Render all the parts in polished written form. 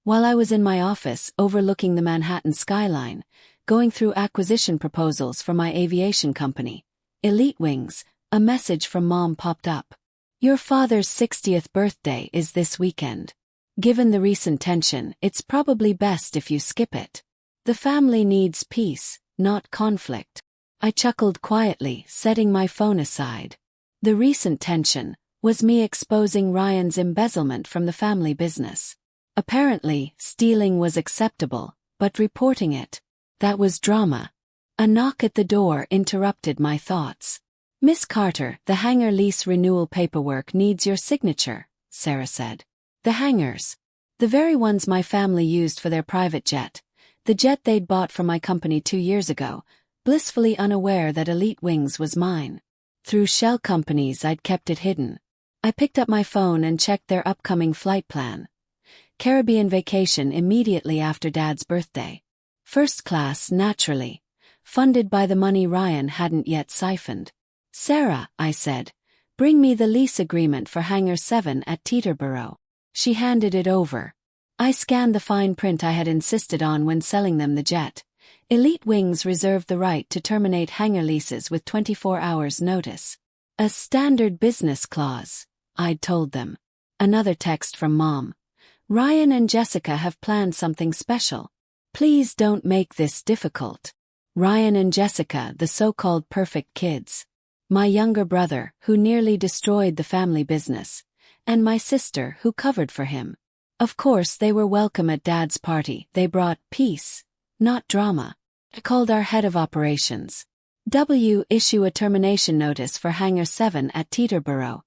While I was in my office overlooking the Manhattan skyline, going through acquisition proposals for my aviation company, Elite Wings, a message from Mom popped up. Your father's 60th birthday is this weekend. Given the recent tension, it's probably best if you skip it. The family needs peace, not conflict. I chuckled quietly, setting my phone aside. The recent tension was me exposing Ryan's embezzlement from the family business. Apparently, stealing was acceptable, but reporting it, that was drama. A knock at the door interrupted my thoughts. Miss Carter, the hangar lease renewal paperwork needs your signature, Sarah said. The hangars. The very ones my family used for their private jet. The jet they'd bought from my company 2 years ago, blissfully unaware that Elite Wings was mine. Through shell companies I'd kept it hidden. I picked up my phone and checked their upcoming flight plan. Caribbean vacation immediately after Dad's birthday. First class, naturally. Funded by the money Ryan hadn't yet siphoned. Sarah, I said, bring me the lease agreement for Hangar 7 at Teterboro. She handed it over. I scanned the fine print I had insisted on when selling them the jet. Elite Wings reserved the right to terminate hangar leases with 24 hours notice. A standard business clause, I'd told them. Another text from Mom. Ryan and Jessica have planned something special. Please don't make this difficult. Ryan and Jessica, the so-called perfect kids. My younger brother, who nearly destroyed the family business. And my sister, who covered for him. Of course they were welcome at Dad's party. They brought peace, not drama. I called our head of operations. Issue a termination notice for Hangar 7 at Teterboro.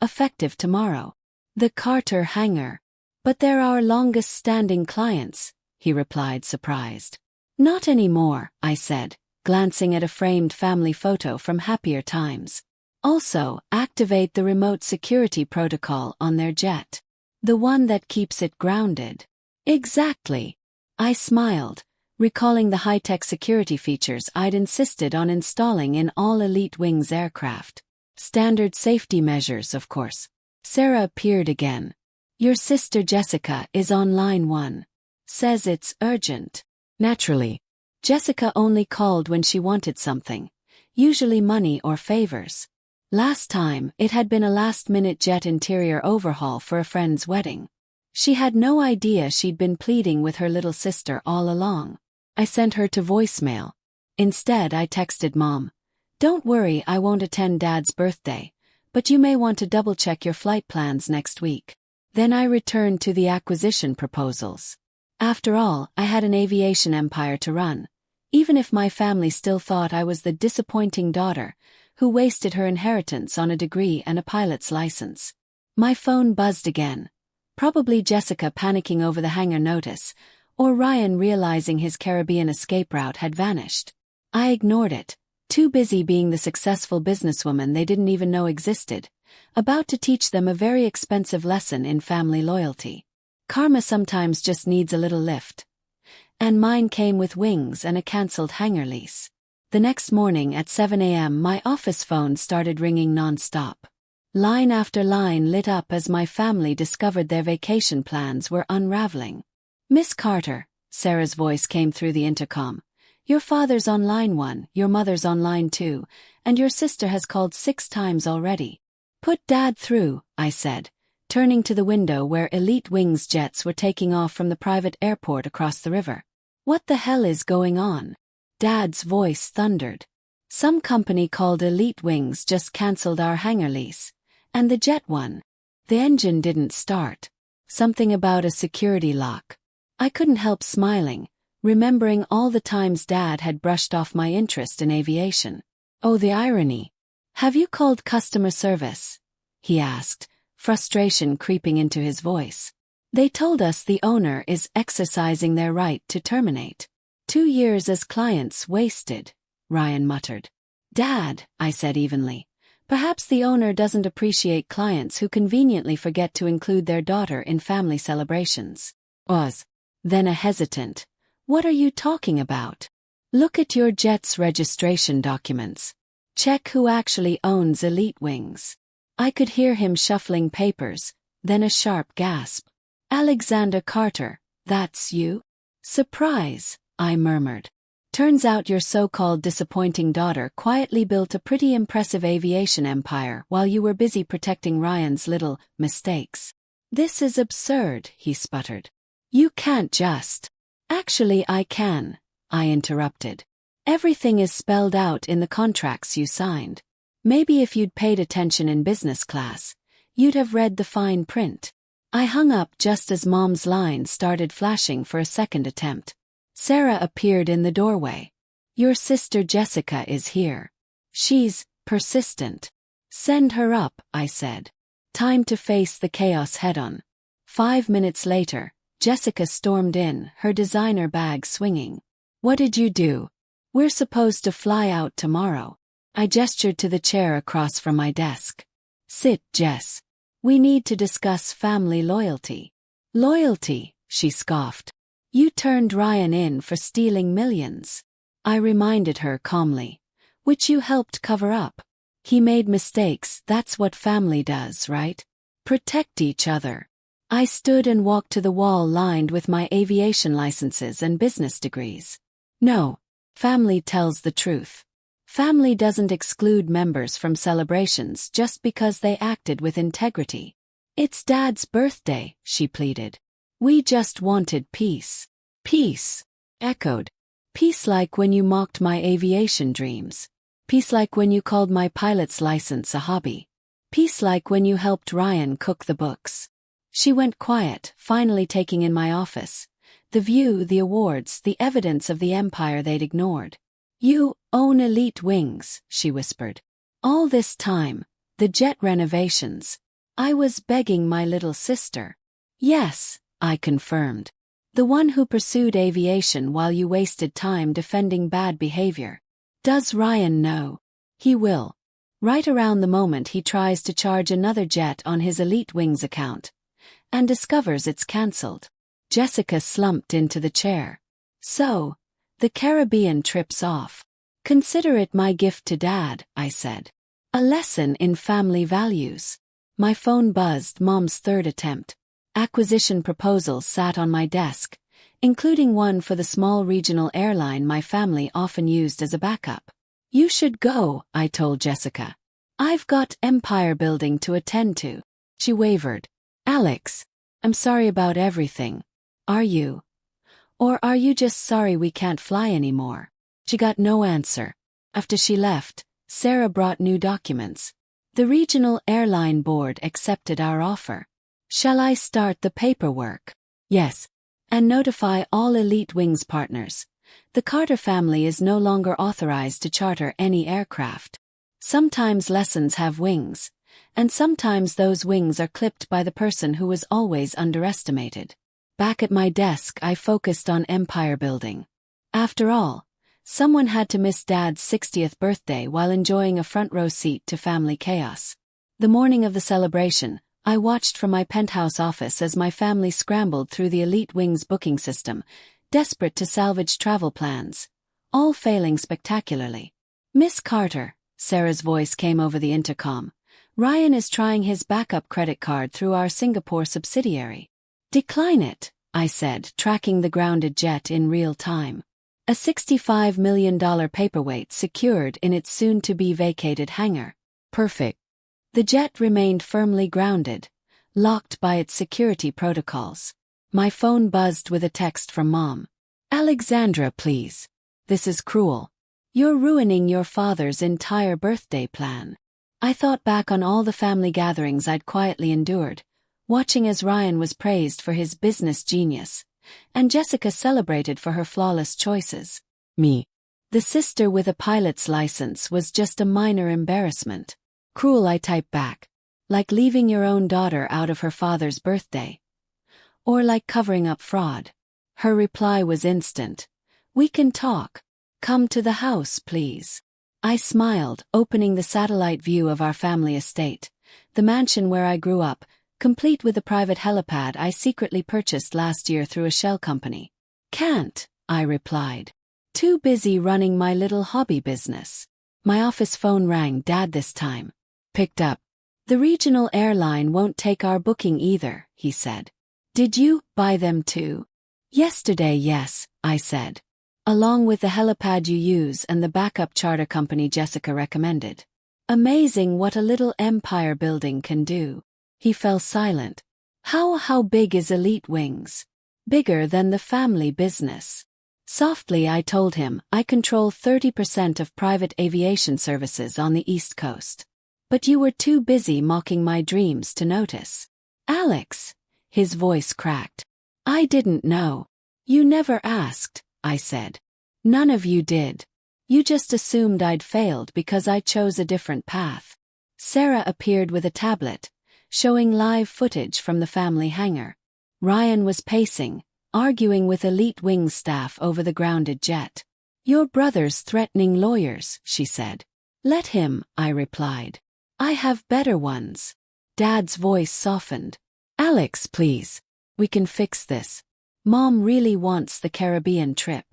Effective tomorrow. The Carter hangar. But they're our longest-standing clients, he replied, surprised. Not anymore, I said, glancing at a framed family photo from happier times. Also, activate the remote security protocol on their jet. The one that keeps it grounded. Exactly. I smiled, recalling the high-tech security features I'd insisted on installing in all Elite Wings aircraft. Standard safety measures, of course. Sarah appeared again. Your sister Jessica is on line 1. Says it's urgent. Naturally. Jessica only called when she wanted something. Usually money or favors. Last time, it had been a last-minute jet interior overhaul for a friend's wedding. She had no idea she'd been pleading with her little sister all along. I sent her to voicemail. Instead, I texted Mom. Don't worry, I won't attend Dad's birthday, but you may want to double-check your flight plans next week. Then I returned to the acquisition proposals. After all, I had an aviation empire to run. Even if my family still thought I was the disappointing daughter who wasted her inheritance on a degree and a pilot's license. My phone buzzed again. Probably Jessica panicking over the hangar notice, or Ryan realizing his Caribbean escape route had vanished. I ignored it, too busy being the successful businesswoman they didn't even know existed, about to teach them a very expensive lesson in family loyalty. Karma sometimes just needs a little lift. And mine came with wings and a cancelled hangar lease. The next morning at 7 a.m. my office phone started ringing non-stop. Line after line lit up as my family discovered their vacation plans were unraveling. Miss Carter, Sarah's voice came through the intercom. Your father's on line 1, your mother's on line 2, and your sister has called 6 times already. Put Dad through, I said, turning to the window where Elite Wings jets were taking off from the private airport across the river. What the hell is going on? Dad's voice thundered. Some company called Elite Wings just cancelled our hangar lease. And the jet one. The engine didn't start. Something about a security lock. I couldn't help smiling, remembering all the times Dad had brushed off my interest in aviation. Oh, the irony. Have you called customer service? He asked, frustration creeping into his voice. They told us the owner is exercising their right to terminate. 2 years as clients wasted, Ryan muttered. Dad, I said evenly. Perhaps the owner doesn't appreciate clients who conveniently forget to include their daughter in family celebrations. Then a hesitant. What are you talking about? Look at your jet's registration documents. Check who actually owns Elite Wings. I could hear him shuffling papers, then a sharp gasp. Alexandra Carter, That's you? Surprise, I murmured. Turns out your so-called disappointing daughter quietly built a pretty impressive aviation empire while you were busy protecting Ryan's little mistakes. This is absurd, he sputtered. You can't just. Actually, I can, I interrupted. Everything is spelled out in the contracts you signed. Maybe if you'd paid attention in business class, you'd have read the fine print. I hung up just as Mom's line started flashing for a second attempt. Sarah appeared in the doorway. Your sister Jessica is here. She's persistent. Send her up, I said. Time to face the chaos head-on. 5 minutes later, Jessica stormed in, her designer bag swinging. What did you do? We're supposed to fly out tomorrow. I gestured to the chair across from my desk. Sit, Jess. We need to discuss family loyalty. Loyalty, she scoffed. You turned Ryan in for stealing millions. I reminded her calmly. Which you helped cover up. He made mistakes, that's what family does, right? Protect each other. I stood and walked to the wall lined with my aviation licenses and business degrees. No. Family tells the truth. Family doesn't exclude members from celebrations just because they acted with integrity. It's Dad's birthday, she pleaded. We just wanted peace. Peace. Echoed. Peace like when you mocked my aviation dreams. Peace like when you called my pilot's license a hobby. Peace like when you helped Ryan cook the books. She went quiet, finally taking in my office. The view, the awards, the evidence of the empire they'd ignored. You own elite wings, she whispered. All this time, the jet renovations. I was begging my little sister. Yes, I confirmed. The one who pursued aviation while you wasted time defending bad behavior. Does Ryan know? He will. Right around the moment he tries to charge another jet on his elite wings account. And discovers it's cancelled. Jessica slumped into the chair. So, the Caribbean trip's off. Consider it my gift to Dad, I said. A lesson in family values. My phone buzzed, Mom's third attempt. Acquisition proposals sat on my desk, including one for the small regional airline my family often used as a backup. You should go, I told Jessica. I've got empire building to attend to. She wavered. Alex, I'm sorry about everything. Are you? Or are you just sorry we can't fly anymore? She got no answer. After she left, Sarah brought new documents. The regional airline board accepted our offer. Shall I start the paperwork? Yes. And notify all Elite Wings partners. The Carter family is no longer authorized to charter any aircraft. Sometimes lessons have wings, and sometimes those wings are clipped by the person who was always underestimated. Back at my desk, I focused on empire building. After all, someone had to miss Dad's 60th birthday while enjoying a front row seat to family chaos. The morning of the celebration, I watched from my penthouse office as my family scrambled through the Elite Wings booking system, desperate to salvage travel plans, all failing spectacularly. Miss Carter, Sarah's voice came over the intercom. Ryan is trying his backup credit card through our Singapore subsidiary. Decline it, I said, tracking the grounded jet in real time. A $65 million paperweight secured in its soon-to-be vacated hangar. Perfect. The jet remained firmly grounded, locked by its security protocols. My phone buzzed with a text from Mom. Alexandra, please. This is cruel. You're ruining your father's entire birthday plan. I thought back on all the family gatherings I'd quietly endured, watching as Ryan was praised for his business genius, and Jessica celebrated for her flawless choices. Me, the sister with a pilot's license, was just a minor embarrassment. Cruel, I typed back. Like leaving your own daughter out of her father's birthday. Or like covering up fraud. Her reply was instant. We can talk. Come to the house, please. I smiled, opening the satellite view of our family estate, the mansion where I grew up, complete with a private helipad I secretly purchased last year through a shell company. Can't, I replied. Too busy running my little hobby business. My office phone rang. Dad this time. Picked up. The regional airline won't take our booking either, he said. Did you buy them too? Yesterday, yes, I said. Along with the helipad you use and the backup charter company Jessica recommended. Amazing what a little empire building can do. He fell silent. How big is Elite Wings? Bigger than the family business. Softly I told him I control 30% of private aviation services on the East Coast. But you were too busy mocking my dreams to notice. Alex, his voice cracked. I didn't know. You never asked, I said. None of you did. You just assumed I'd failed because I chose a different path. Sarah appeared with a tablet, showing live footage from the family hangar. Ryan was pacing, arguing with Elite Wings staff over the grounded jet. Your brother's threatening lawyers, she said. Let him, I replied. I have better ones. Dad's voice softened. Alex, please. We can fix this. Mom really wants the Caribbean trip.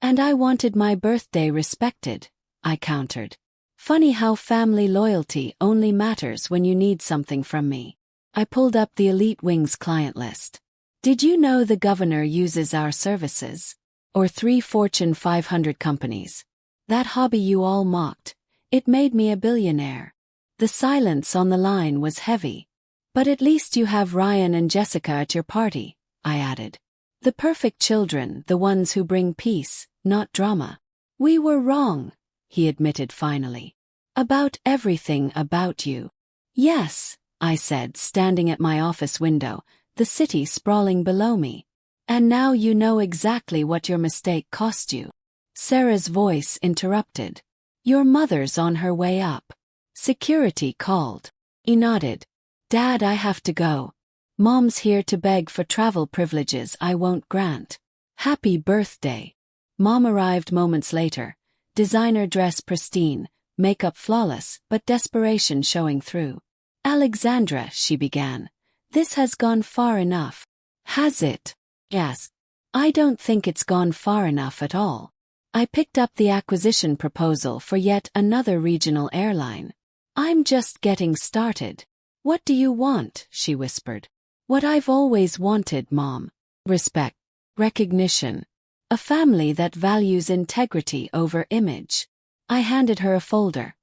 And I wanted my birthday respected, I countered. Funny how family loyalty only matters when you need something from me. I pulled up the Elite Wings client list. Did you know the governor uses our services? Or 3 Fortune 500 companies. That hobby you all mocked. It made me a billionaire. The silence on the line was heavy. But at least you have Ryan and Jessica at your party, I added. The perfect children, the ones who bring peace, not drama. We were wrong, he admitted finally. About everything about you. Yes, I said, standing at my office window, the city sprawling below me. And now you know exactly what your mistake cost you. Sarah's voice interrupted. Your mother's on her way up. Security called. He nodded. Dad, I have to go. Mom's here to beg for travel privileges I won't grant. Happy birthday. Mom arrived moments later, designer dress pristine, makeup flawless, but desperation showing through. Alexandra, she began. This has gone far enough. Has it? Yes. I don't think it's gone far enough at all. I picked up the acquisition proposal for yet another regional airline. I'm just getting started. What do you want? She whispered. What I've always wanted, Mom. Respect. Recognition. A family that values integrity over image. I handed her a folder.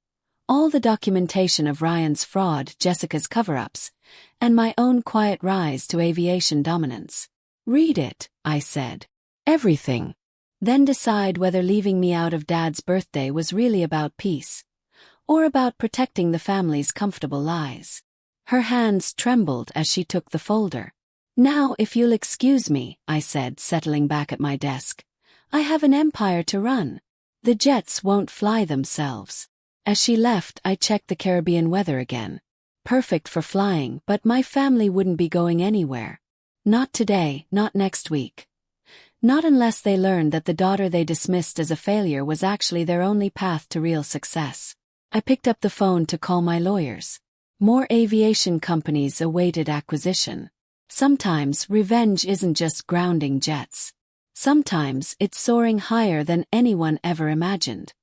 All the documentation of Ryan's fraud, Jessica's cover-ups, and my own quiet rise to aviation dominance. Read it, I said. Everything. Then decide whether leaving me out of Dad's birthday was really about peace, or about protecting the family's comfortable lies. Her hands trembled as she took the folder. Now, if you'll excuse me, I said, settling back at my desk. I have an empire to run. The jets won't fly themselves. As she left, I checked the Caribbean weather again. Perfect for flying, but my family wouldn't be going anywhere. Not today, not next week. Not unless they learned that the daughter they dismissed as a failure was actually their only path to real success. I picked up the phone to call my lawyers. More aviation companies awaited acquisition. Sometimes revenge isn't just grounding jets. Sometimes it's soaring higher than anyone ever imagined.